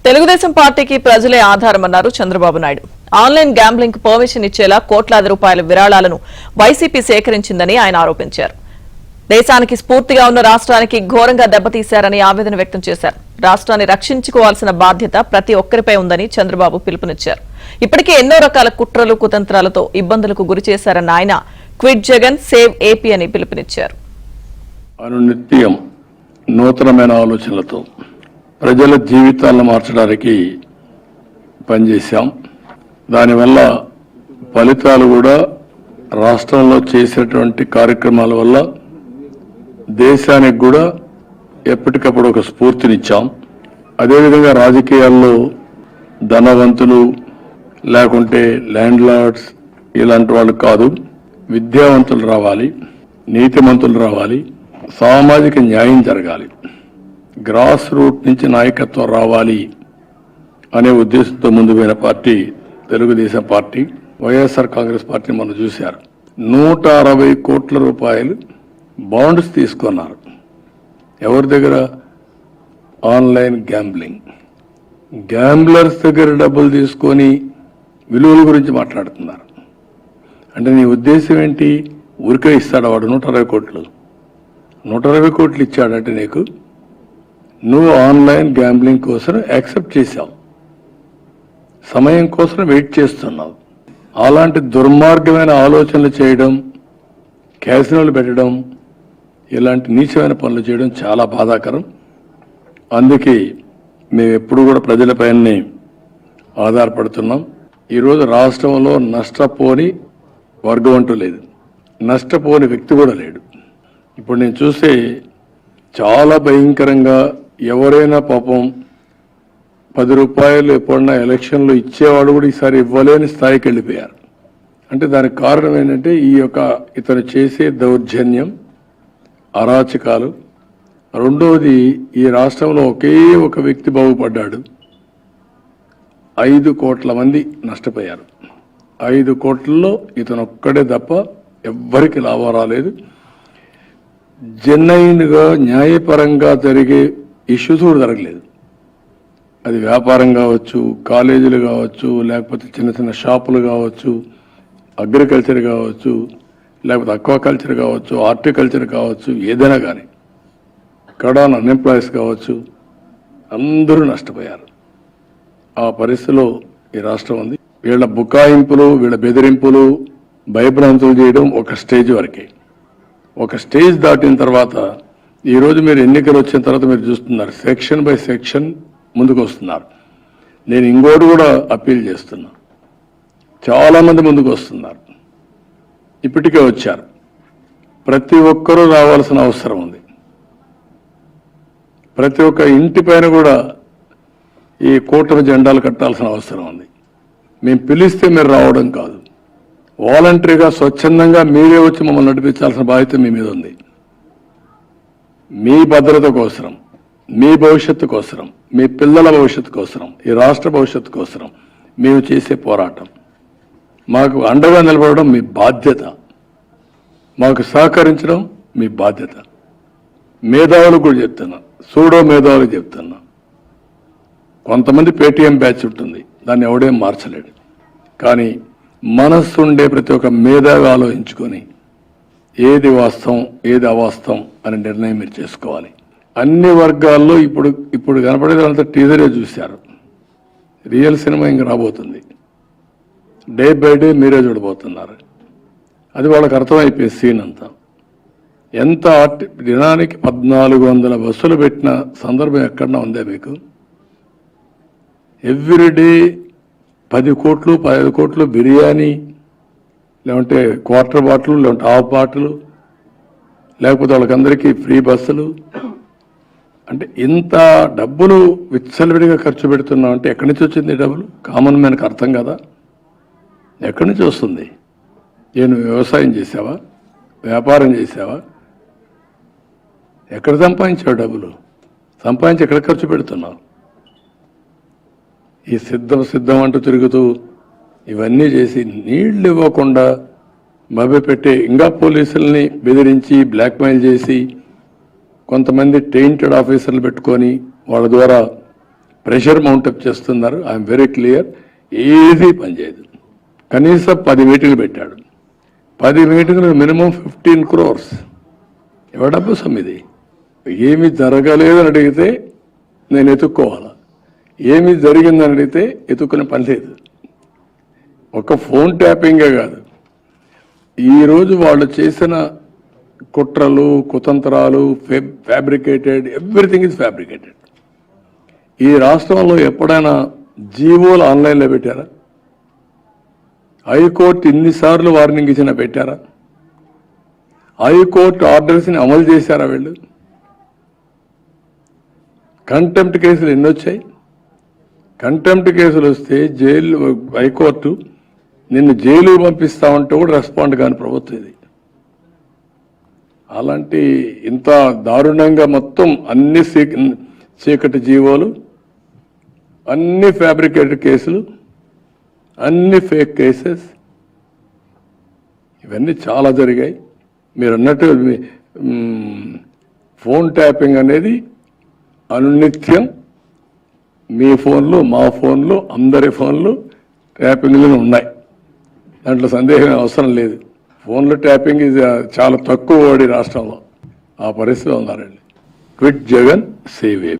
తెలుగుదేశం పార్టీకి ప్రజలే ఆధారమన్నారు Chandrababu Naidu. Online gambling permission ఇచ్చేలా కోట్లాది రూపాయల విరాళాలను వైసీపీ సేకరించిందని ఆయన ఆరోపించారు. దేశానికి స్ఫూర్తిగా ఉన్న రాష్ట్రానికి ఘోరంగా దెబ్బతీశారని ఆవేదన వ్యక్తం చేశారు. రాష్ట్రాన్ని రక్షించుకోవాల్సిన బాధ్యత ప్రతి ఒక్కరిపై ఉందని చంద్రబాబు పిలుపునిచ్చారు. ఇప్పటికే ఎన్నో రకాల కుట్రలు కుతంత్రాలతో ఇబ్బందులకు గురి చేశారన్న ఆయన క్విట్ జగన్ సేవ్ ఏపీ అని పిలుపునిచ్చారు. అనునిత్యం నూతనమైన ఆలోచనలతో ప్రజల జీవితాలను మార్చడానికి పనిచేశాం. దానివల్ల ఫలితాలు కూడా రాష్ట్రంలో చేసేటువంటి కార్యక్రమాల వల్ల దేశానికి కూడా ఎప్పటికప్పుడు ఒక స్ఫూర్తినిచ్చాం. అదేవిధంగా రాజకీయాల్లో ధనవంతులు లేకుంటే ల్యాండ్ లార్డ్స్ ఇలాంటి వాళ్ళు కాదు, విద్యావంతులు రావాలి, నీతిమంతులు రావాలి, సామాజిక న్యాయం జరగాలి, గ్రాస్ రూట్ నుంచి నాయకత్వం రావాలి అనే ఉద్దేశంతో ముందు పోయిన party Telugu Desam party. YSR Congress party మనం చూశారు. 160 కోట్ల రూపాయలు బాండ్స్ తీసుకున్నారు. ఎవరి దగ్గర? Online gambling. గ్యాంబ్లర్స్ దగ్గర డబ్బులు తీసుకొని విలువల గురించి మాట్లాడుతున్నారు. అంటే నీ ఉద్దేశం ఏంటి? ఊరికే ఇస్తాడు వాడు 160 కోట్లు. 160 కోట్లు ఇచ్చాడంటే నీకు నువ్వు ఆన్లైన్ గ్యాంబ్లింగ్ కోసం యాక్సెప్ట్ చేశావు, సమయం కోసం వెయిట్ చేస్తున్నావు. అలాంటి దుర్మార్గమైన ఆలోచనలు చేయడం, క్యాసినోలు పెట్టడం, ఇలాంటి నీచమైన పనులు చేయడం చాలా బాధాకరం. అందుకే మేము ఎప్పుడు కూడా ప్రజలపైనే ఆధారపడుతున్నాం. ఈరోజు రాష్ట్రంలో నష్టపోని వర్గం అంటూ లేదు, నష్టపోని వ్యక్తి కూడా లేడు. ఇప్పుడు నేను చూస్తే చాలా భయంకరంగా ఎవరైనా పాపం 10 రూపాయలు ఎప్పుడన్నా ఎలక్షన్లో ఇచ్చేవాడు కూడా ఈసారి ఇవ్వలేని స్థాయికి వెళ్ళిపోయారు. అంటే దానికి కారణం ఏంటంటే ఇతను చేసే దౌర్జన్యం, అరాచకాలు. రెండవది, ఈ రాష్ట్రంలో ఒకే ఒక వ్యక్తి బాగుపడ్డాడు, 5 కోట్ల మంది నష్టపోయారు. 5 కోట్లలో ఇతను ఒక్కడే తప్ప ఎవ్వరికి లాభం రాలేదు. జెన్యున్గా న్యాయపరంగా జరిగే ఇష్యూస్ కూడా జరగలేదు. అది వ్యాపారం కావచ్చు, కాలేజీలు కావచ్చు, లేకపోతే చిన్న చిన్న షాపులు కావచ్చు, అగ్రికల్చర్ కావచ్చు, లేకపోతే అక్వాకల్చర్ కావచ్చు, హార్టికల్చర్ కావచ్చు, ఏదైనా కానీ కడాన్ అన్ఎంప్లాయీస్ కావచ్చు, అందరూ నష్టపోయారు. ఆ పరిస్థితిలో ఈ రాష్ట్రం ఉంది. వీళ్ళ బుకాయింపులు, వీళ్ళ బెదిరింపులు, భయభ్రాంతులు చేయడం ఒక స్టేజ్ వరకే. ఒక స్టేజ్ దాటిన తర్వాత ఈరోజు మీరు ఎన్నికలు వచ్చిన తర్వాత మీరు చూస్తున్నారు, సెక్షన్ బై సెక్షన్ ముందుకు వస్తున్నారు. నేను ఇంకోటి కూడా అప్పీల్ చేస్తున్నా, చాలామంది ముందుకు వస్తున్నారు, ఇప్పటికే వచ్చారు. ప్రతి ఒక్కరూ రావాల్సిన అవసరం ఉంది. ప్రతి ఒక్క ఇంటి పైన కూడా ఈ కూటమి జెండాలు కట్టాల్సిన అవసరం ఉంది. మేము పిలిస్తే మీరు రావడం కాదు, వాలంటరీగా స్వచ్ఛందంగా మీరే వచ్చి మమ్మల్ని నడిపించాల్సిన బాధ్యత మీ మీద ఉంది. మీ భద్రత కోసం, మీ భవిష్యత్తు కోసం, మీ పిల్లల భవిష్యత్తు కోసం, ఈ రాష్ట్ర భవిష్యత్తు కోసం మేము చేసే పోరాటం. మాకు అండగా నిలబడడం మీ బాధ్యత, మాకు సహకరించడం మీ బాధ్యత. మేధావులకు కూడా చెప్తున్నా, సూడో మేధావులకు చెప్తున్నా, కొంతమంది పేటీఎం బ్యాచ్ ఉంటుంది, దాన్ని ఎవడేం మార్చలేడు. కానీ మనస్సుండే ప్రతి ఒక్క మేధావి ఆలోచించుకొని ఏది వాస్తవం ఏది అవాస్తవం అనే నిర్ణయం మీరు చేసుకోవాలి. అన్ని వర్గాల్లో ఇప్పుడు కనపడేదంతా టీజరే చూశారు. రియల్ సినిమా ఇంక రాబోతుంది. డే బై డే మీరే చూడబోతున్నారు. అది వాళ్ళకి అర్థమైపోయే సీన్ అంతా. ఎంత దినానికి 1400 బస్సులు పెట్టిన సందర్భం ఎక్కడన్నా ఉందే మీకు? ఎవ్రీడే 10 కోట్లు 15 కోట్లు బిర్యానీ, లేకుంటే క్వార్టర్ బాటిల్, లేకుంటే హాఫ్ బాటిల్, లేకపోతే వాళ్ళకందరికీ ఫ్రీ బస్సులు. అంటే ఇంత డబ్బులు విచ్చలవిడిగా ఖర్చు పెడుతున్నాం అంటే ఎక్కడి నుంచి వచ్చింది డబ్బులు? కామన్ మ్యాన్కి అర్థం కదా. ఎక్కడి నుంచి వస్తుంది? నేను వ్యవసాయం చేసావా? వ్యాపారం చేసావా? ఎక్కడ సంపాదించావు డబ్బులు? సంపాదించి ఎక్కడ ఖర్చు పెడుతున్నావు? ఈ సిద్ధం అంటూ తిరుగుతూ ఇవన్నీ చేసి నీళ్లు ఇవ్వకుండా మభ్యపెట్టి, ఇంకా పోలీసుల్ని బెదిరించి బ్లాక్మెయిల్ చేసి కొంతమంది టెయింటెడ్ ఆఫీసర్లు పెట్టుకొని వాళ్ళ ద్వారా ప్రెషర్ మౌంటప్ చేస్తున్నారు. ఐఎమ్ వెరీ క్లియర్, ఏది పనిచేయదు. కనీసం 10 మీటింగ్లు పెట్టాడు. 10 మీటింగ్లు మినిమం 15 crores. ఎవడబ్బు సమ్మిది? ఏమి జరగలేదని అడిగితే నేను ఎత్తుక్కోవాలా, ఏమి జరిగిందని అడిగితే ఎత్తుక్కునే పని లేదు. ఒక ఫోన్ ట్యాపింగే కాదు, ఈరోజు వాళ్ళు చేసిన కుట్రలు, కుతంత్రాలు, ఫ్యాబ్రికేటెడ్, ఎవ్రీథింగ్ ఇస్ ఫ్యాబ్రికేటెడ్. ఈ రాష్ట్రంలో ఎప్పుడైనా జీవోలు ఆన్లైన్లో పెట్టారా? హైకోర్టు ఇన్నిసార్లు వార్నింగ్ ఇచ్చినా పెట్టారా? హైకోర్టు ఆర్డర్స్ని అమలు చేశారా వీళ్ళు? కంటెంప్ట్ కేసులు ఎన్ని వచ్చాయి? కంటెంప్ట్ కేసులు వస్తే జైలు, హైకోర్టు నిన్ను జైలు పంపిస్తామంటే కూడా రెస్పాండ్ కాని ప్రభుత్వం ఇది. అలాంటి ఇంత దారుణంగా మొత్తం అన్ని చీకటి జీవోలు, అన్ని ఫ్యాబ్రికేటెడ్ కేసులు, అన్ని ఫేక్ కేసెస్, ఇవన్నీ చాలా జరిగాయి. మీరు అన్నట్టు ఫోన్ ట్యాపింగ్ అనేది అనునిత్యం మీ ఫోన్లు, మా ఫోన్లు, అందరి ఫోన్లు ట్యాపింగ్లు ఉన్నాయి. దాంట్లో సందేహం అవసరం లేదు. ఫోన్లో ట్యాపింగ్ ఇది చాలా తక్కువ వాడి రాష్ట్రంలో. ఆ పరిస్థితిలో ఉన్నారండి. Quit Jagan, save AP.